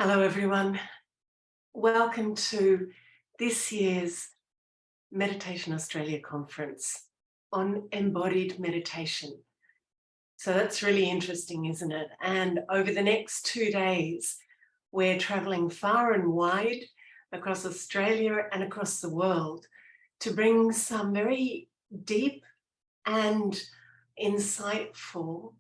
Hello everyone, welcome to this year's Meditation Australia conference on embodied meditation. So that's really interesting, isn't it? And over the next 2 days, we're traveling far and wide across Australia and across the world to bring some very deep and insightful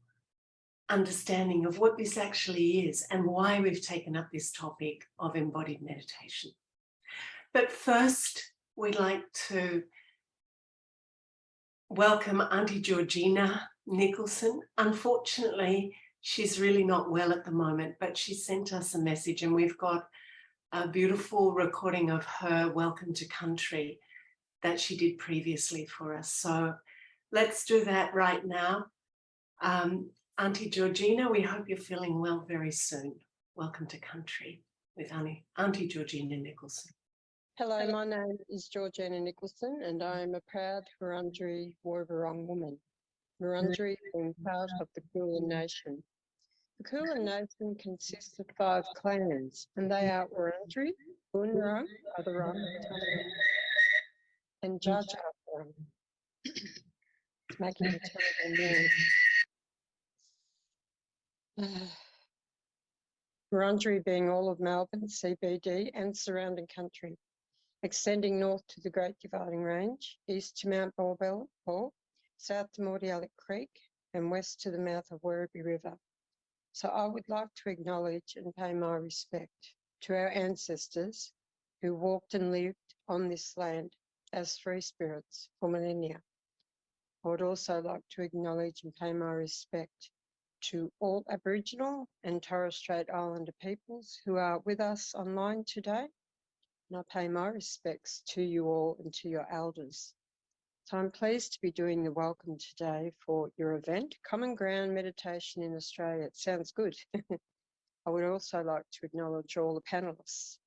understanding of what this actually is and why we've taken up this topic of embodied meditation. But first, we'd like to welcome Auntie Georgina Nicholson. Unfortunately, she's really not well at the moment, but she sent us a message and we've got a beautiful recording of her Welcome to Country that she did previously for us. So let's do that right now. Auntie Georgina, we hope you're feeling well very soon. Welcome to Country with Auntie Georgina Nicholson. Hello, my name is Georgina Nicholson and I am a proud Wurundjeri woman. Wurundjeri being part of the Kulin Nation. The Kulin Nation consists of 5 clans and they are Wurundjeri, Bunurong, Otherong, and Jarjarong. It's making a terrible noise. Wurundjeri being all of Melbourne, CBD and surrounding country, extending north to the Great Dividing Range, east to Mount Barbell, south to Mordialloc Creek and west to the mouth of Werribee River. So I would like to acknowledge and pay my respect to our ancestors who walked and lived on this land as free spirits for millennia. I would also like to acknowledge and pay my respect to all Aboriginal and Torres Strait Islander peoples who are with us online today. And I pay my respects to you all and to your elders. So I'm pleased to be doing the welcome today for your event, Common Ground Meditation in Australia. It sounds good. I would also like to acknowledge all the panellists.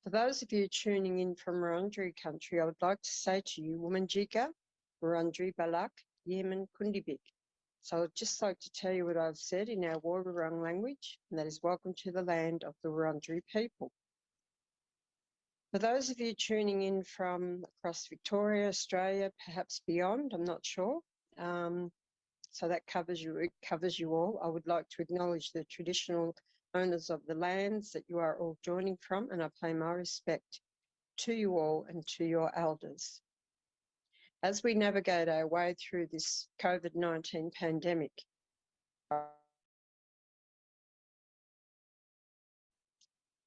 For those of you tuning in from Wurundjeri country, I would like to say to you, Womanjika, Wurundjeri Balak, Yemen Kundibik. So I'd just like to tell you what I've said in our Wurrung language, and that is welcome to the land of the Wurundjeri people. For those of you tuning in from across Victoria, Australia, perhaps beyond, I'm not sure. So that covers you, it covers you all. I would like to acknowledge the traditional owners of the lands that you are all joining from, and I pay my respect to you all and to your elders. As we navigate our way through this COVID-19 pandemic, I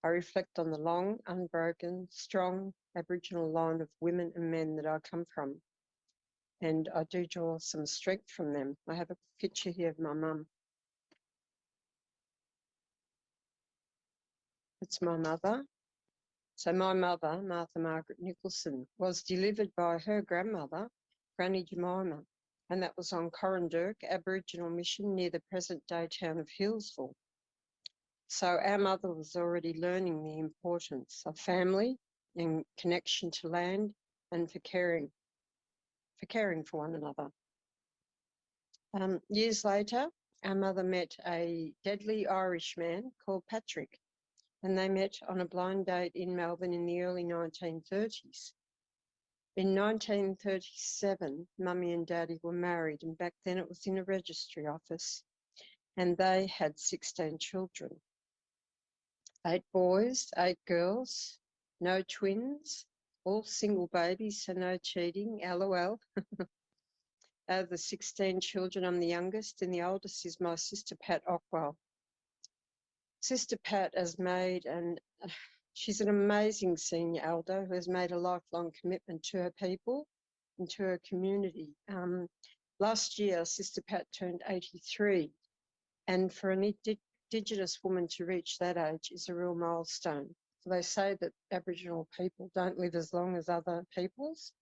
reflect on the long, unbroken, strong Aboriginal line of women and men that I come from. And I do draw some strength from them. I have a picture here of my mum. It's my mother. So my mother, Martha Margaret Nicholson, was delivered by her grandmother, Granny Jemima, and that was on Corrandirk Aboriginal Mission near the present-day town of Hillsville. So our mother was already learning the importance of family and connection to land and for caring for one another. Years later, our mother met a deadly Irish man called Patrick, and they met on a blind date in Melbourne in the early 1930s. In 1937, Mummy and Daddy were married, and back then it was in a registry office, and they had 16 children. 8 boys, 8 girls, no twins, all single babies, so no cheating, LOL. Out of the 16 children, I'm the youngest, and the oldest is my sister, Pat Ockwell. Sister Pat has made, and she's an amazing senior elder who has made a lifelong commitment to her people and to her community. Last year, Sister Pat turned 83, and for an Indigenous woman to reach that age is a real milestone. So they say that Aboriginal people don't live as long as other peoples.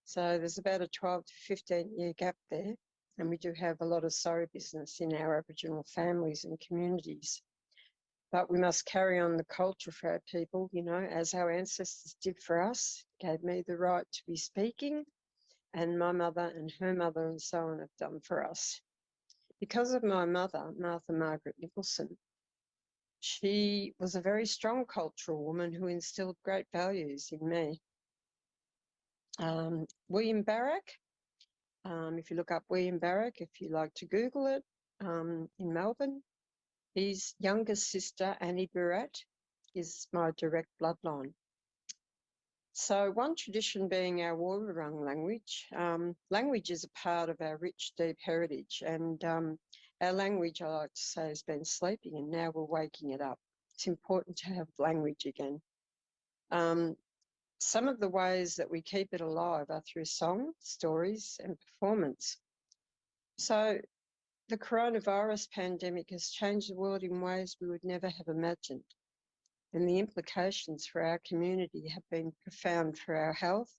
So there's about a 12 to 15 year gap there. And we do have a lot of sorry business in our Aboriginal families and communities. But we must carry on the culture for our people, you know, as our ancestors did for us, gave me the right to be speaking, and my mother and her mother and so on have done for us. Because of my mother, Martha Margaret Nicholson, She was a very strong cultural woman who instilled great values in me. William Barrack, if you look up William Barrack, if you like to Google it, in Melbourne, his younger sister, Annie Barratt, is my direct bloodline. So one tradition being our Wurundjeri language. Language is a part of our rich, deep heritage, and our language, I like to say, has been sleeping and now we're waking it up. It's important to have language again. Some of the ways that we keep it alive are through song, stories and performance. So the coronavirus pandemic has changed the world in ways we would never have imagined. And the implications for our community have been profound for our health,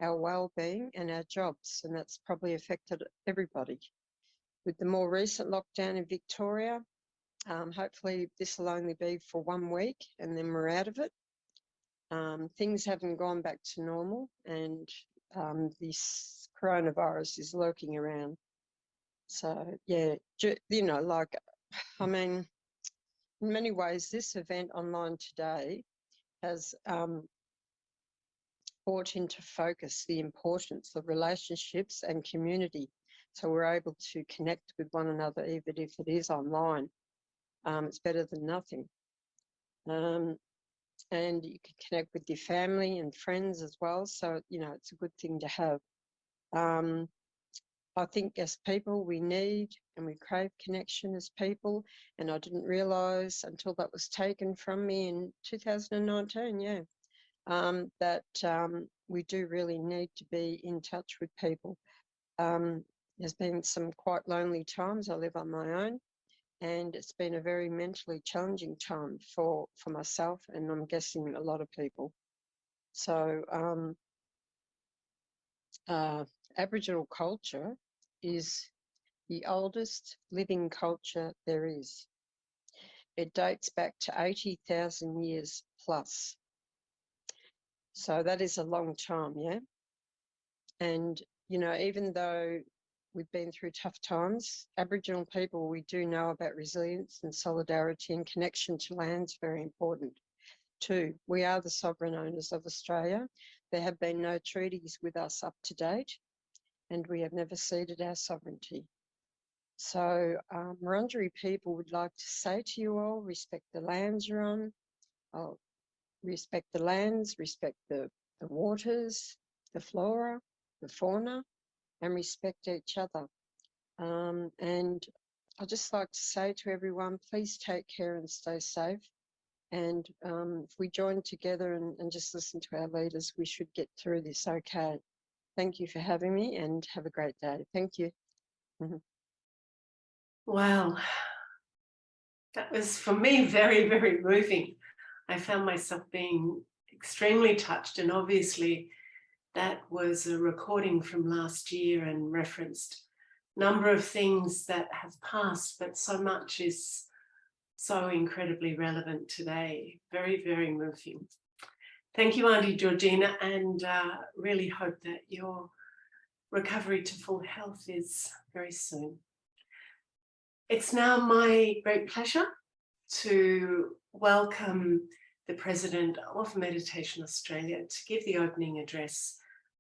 our well-being and our jobs, and that's probably affected everybody. With the more recent lockdown in Victoria, hopefully this will only be for 1 week and then we're out of it. Things haven't gone back to normal and this coronavirus is lurking around. So, yeah, you know, like, I mean, in many ways, this event online today has brought into focus the importance of relationships and community. So we're able to connect with one another, even if it is online. It's better than nothing. And you can connect with your family and friends as well. So, you know, it's a good thing to have. I think as people, we need and we crave connection as people. And I didn't realise until that was taken from me in 2019, that we do really need to be in touch with people. There's been some quite lonely times. I live on my own. And it's been a very mentally challenging time for myself, and I'm guessing a lot of people. So Aboriginal culture is the oldest living culture there is. It dates back to 80,000 years plus. So that is a long time, yeah? And, you know, even though we've been through tough times, Aboriginal people, we do know about resilience and solidarity, and connection to land's very important too. We are the sovereign owners of Australia. There have been no treaties with us up to date, and we have never ceded our sovereignty. So Wurundjeri people would like to say to you all, respect the lands you're on, respect the lands, respect the waters, the flora, the fauna, and respect each other. And I'd just like to say to everyone, please take care and stay safe. And if we join together and just listen to our leaders, we should get through this okay. Thank you for having me and have a great day. Thank you. Wow. That was, for me, very, very moving. I found myself being extremely touched, and obviously that was a recording from last year and referenced a number of things that have passed, but so much is so incredibly relevant today. Very, very moving. Thank you, Auntie Georgina, and really hope that your recovery to full health is very soon. It's now my great pleasure to welcome the President of Meditation Australia to give the opening address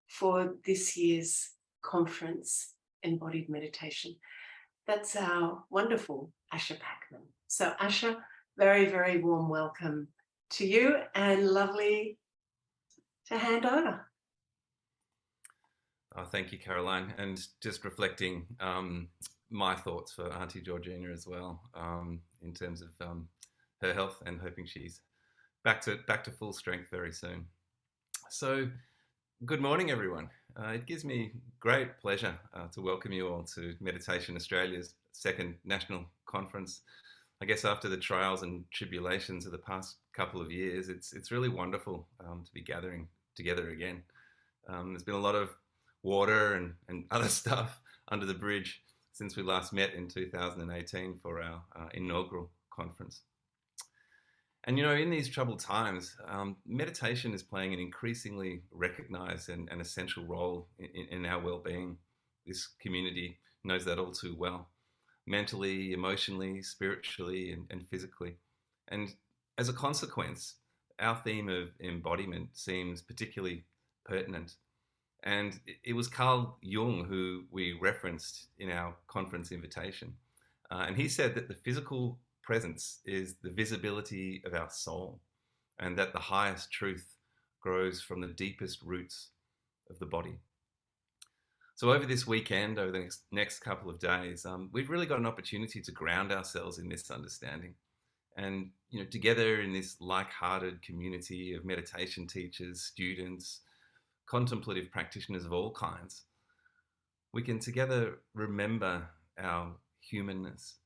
for this year's conference, Embodied Meditation. That's our wonderful Asha Packman. So Asha, very, very warm welcome to you, and lovely to hand over. Oh, thank you, Caroline. And just reflecting my thoughts for Auntie Georgina as well, in terms of her health, and hoping she's back to full strength very soon. So, good morning, everyone. It gives me great pleasure to welcome you all to Meditation Australia's second national conference. I guess after the trials and tribulations of the past couple of years, it's really wonderful to be gathering together again. There's been a lot of water and other stuff under the bridge since we last met in 2018 for our inaugural conference. And, you know, in these troubled times, meditation is playing an increasingly recognised and essential role in our well-being. This community knows that all too well, mentally, emotionally, spiritually, and physically. And as a consequence, our theme of embodiment seems particularly pertinent. And it was Carl Jung who we referenced in our conference invitation. And he said that the physical presence is the visibility of our soul, and that the highest truth grows from the deepest roots of the body. So over this weekend, over the next couple of days, we've really got an opportunity to ground ourselves in this understanding. And, together in this like-hearted community of meditation teachers, students, contemplative practitioners of all kinds, we can together remember our humanness.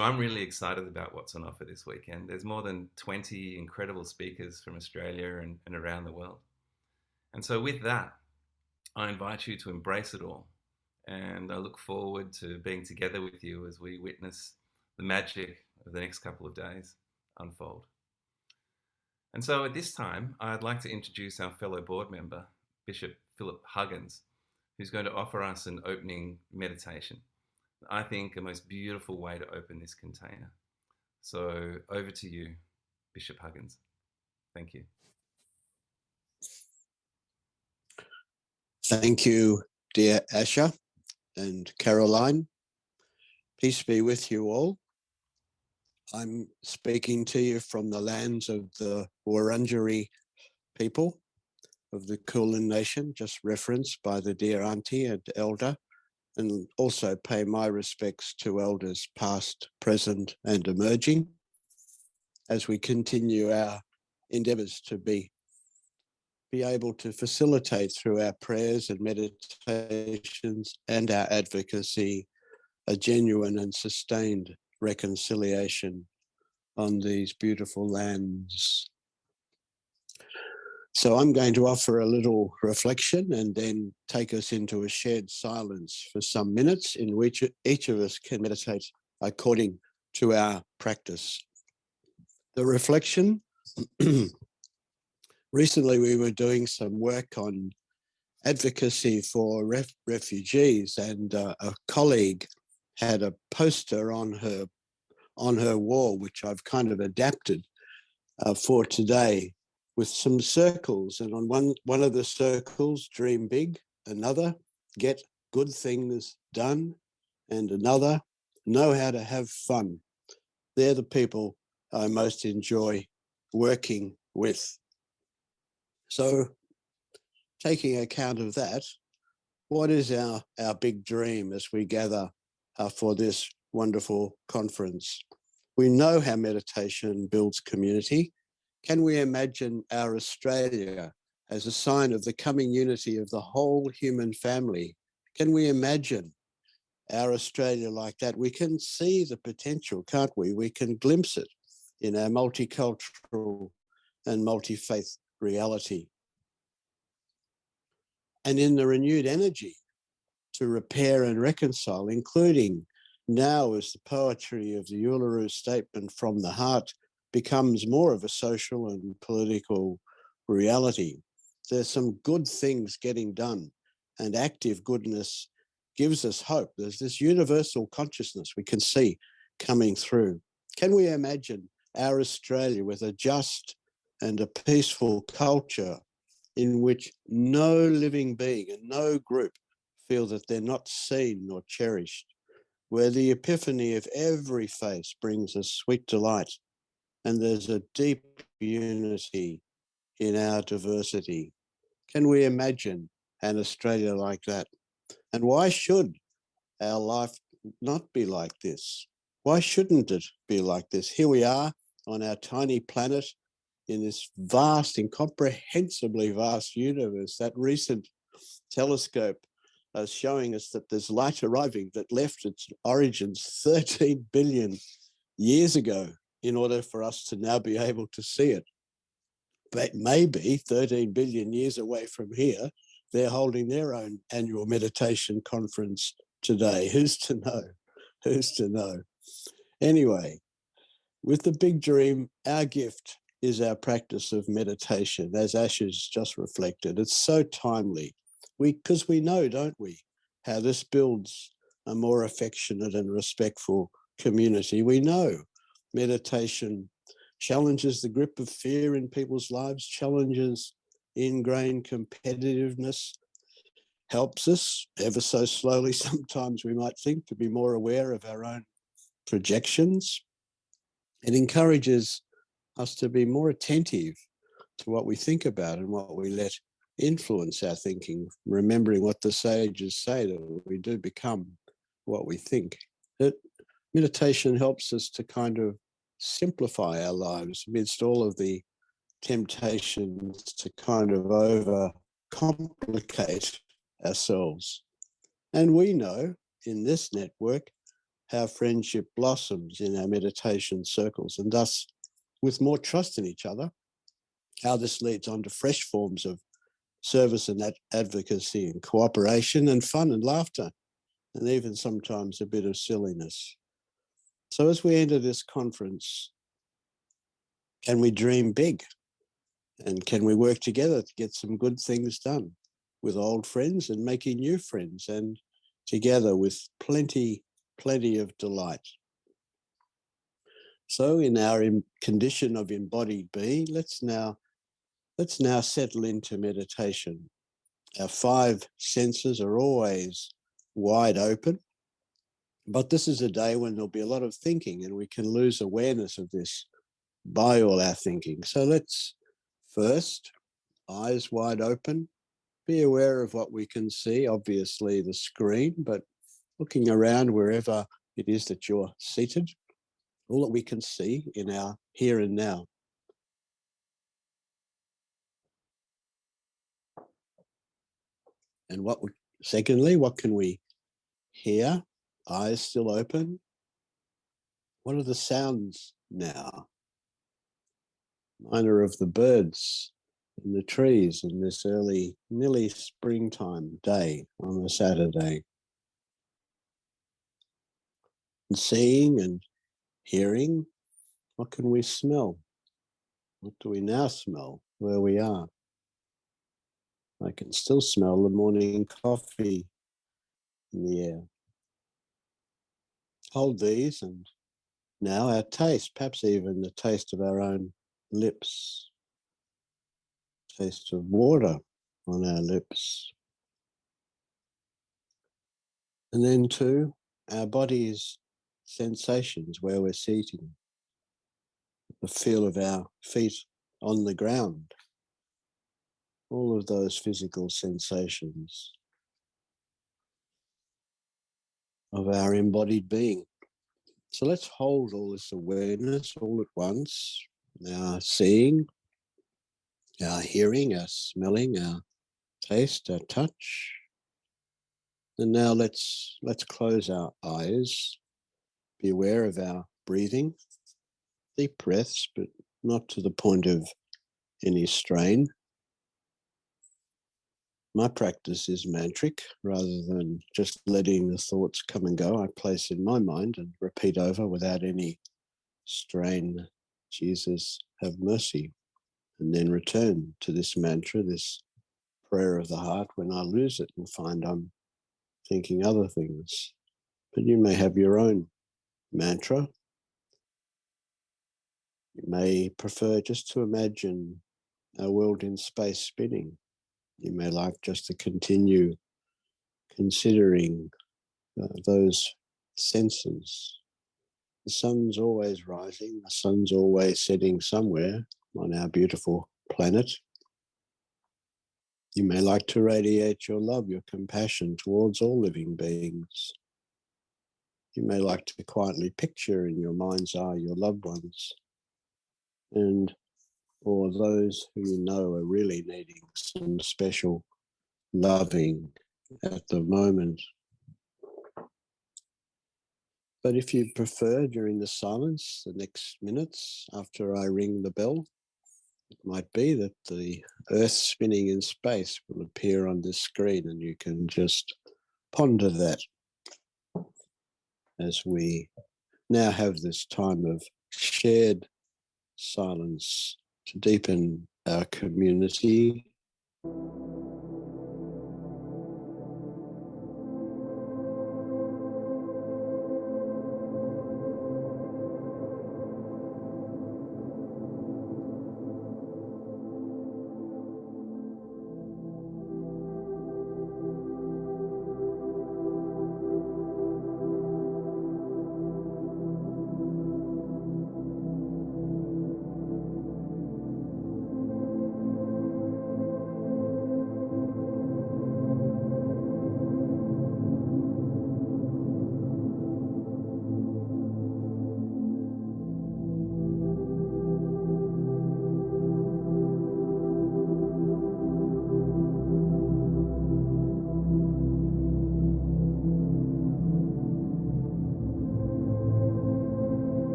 I'm really excited about what's on offer this weekend. There's more than 20 incredible speakers from Australia and around the world. And so with that, I invite you to embrace it all. And I look forward to being together with you as we witness the magic of the next couple of days unfold. And so at this time, I'd like to introduce our fellow board member, Bishop Philip Huggins, who's going to offer us an opening meditation. I think a most beautiful way to open this container. So over to you, Bishop Huggins. Thank you. Thank you, dear Asha and Caroline. Peace be with you all. I'm speaking to you from the lands of the Wurundjeri people of the Kulin Nation, just referenced by the dear Auntie and Elder, and also pay my respects to elders past, present and emerging as we continue our endeavours to be able to facilitate through our prayers and meditations and our advocacy a genuine and sustained reconciliation on these beautiful lands. So I'm going to offer a little reflection and then take us into a shared silence for some minutes in which each of us can meditate according to our practice. The reflection, recently we were doing some work on advocacy for refugees, and a colleague had a poster on her wall, which I've kind of adapted for today, with some circles. And on one of the circles, dream big, another, get good things done, and another, know how to have fun. They're the people I most enjoy working with. So taking account of that, what is our big dream as we gather for this wonderful conference? We know how meditation builds community. Can we imagine our Australia as a sign of the coming unity of the whole human family? Can we imagine our Australia like that? We can see the potential, can't we? We can glimpse it in our multicultural and multi-faith reality. And in the renewed energy to repair and reconcile, including now as the poetry of the Uluru Statement from the Heart becomes more of a social and political reality. There's some good things getting done, and active goodness gives us hope. There's this universal consciousness we can see coming through. Can we imagine our Australia with a just and a peaceful culture in which no living being and no group feel that they're not seen nor cherished, where the epiphany of every face brings us sweet delight, and there's a deep unity in our diversity? Can we imagine an Australia like that? And why should our life not be like this? Why shouldn't it be like this? Here we are on our tiny planet in this vast, incomprehensibly vast universe. That recent telescope showing us that there's light arriving that left its origins 13 billion years ago in order for us to now be able to see it. But maybe 13 billion years away from here, they're holding their own annual meditation conference today. Who's to know? Who's to know? Anyway, with the big dream, our gift is our practice of meditation, as Asha's just reflected. It's so timely. Because we know, don't we, how this builds a more affectionate and respectful community. We know meditation challenges the grip of fear in people's lives, challenges ingrained competitiveness, helps us ever so slowly, sometimes we might think, to be more aware of our own projections. It encourages us to be more attentive to what we think about and what we let influence our thinking, remembering what the sages say, that we do become what we think. That meditation helps us to kind of simplify our lives amidst all of the temptations to kind of overcomplicate ourselves. And we know in this network how friendship blossoms in our meditation circles, and thus with more trust in each other, how this leads on to fresh forms of service and advocacy and cooperation and fun and laughter, and even sometimes a bit of silliness. So as we enter this conference, can we dream big? And can we work together to get some good things done with old friends and making new friends, and together with plenty of delight? So in our condition of embodied being, let's now settle into meditation. Our 5 senses are always wide open, but this is a day when there'll be a lot of thinking, and we can lose awareness of this by all our thinking. So let's first, eyes wide open, be aware of what we can see, obviously the screen, but looking around wherever it is that you're seated, all that we can see in our here and now. And secondly, what can we hear? Eyes still open. What are the sounds now? Mine are of the birds in the trees in this early, nearly springtime day on a Saturday. And seeing and hearing, what can we smell? What do we now smell where we are? I can still smell the morning coffee in the air. Hold these, and now our taste, perhaps even the taste of our own lips. Taste of water on our lips. And then too, our body's sensations where we're sitting. The feel of our feet on the ground. All of those physical sensations of our embodied being. So let's hold all this awareness all at once. Our seeing, our hearing, our smelling, our taste, our touch. And now let's close our eyes. Be aware of our breathing. Deep breaths, but not to the point of any strain. My practice is mantric rather than just letting the thoughts come and go. I place in my mind and repeat over without any strain. Jesus, have mercy. And then return to this mantra, this prayer of the heart, when I lose it and find I'm thinking other things. But you may have your own mantra. You may prefer just to imagine our world in space spinning. You may like just to continue considering those senses. The sun's always rising, the sun's always setting somewhere on our beautiful planet. You may like to radiate your love, your compassion towards all living beings. You may like to quietly picture in your mind's eye your loved ones, and or those who you know are really needing some special loving at the moment. But if you prefer, during the silence, the next minutes after I ring the bell, it might be that the Earth spinning in space will appear on this screen, and you can just ponder that as we now have this time of shared silence to deepen our community.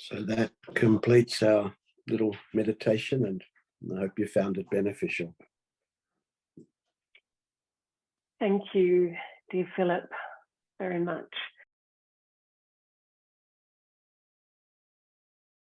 So that completes our little meditation, and I hope you found it beneficial. Thank you, dear Philip, very much.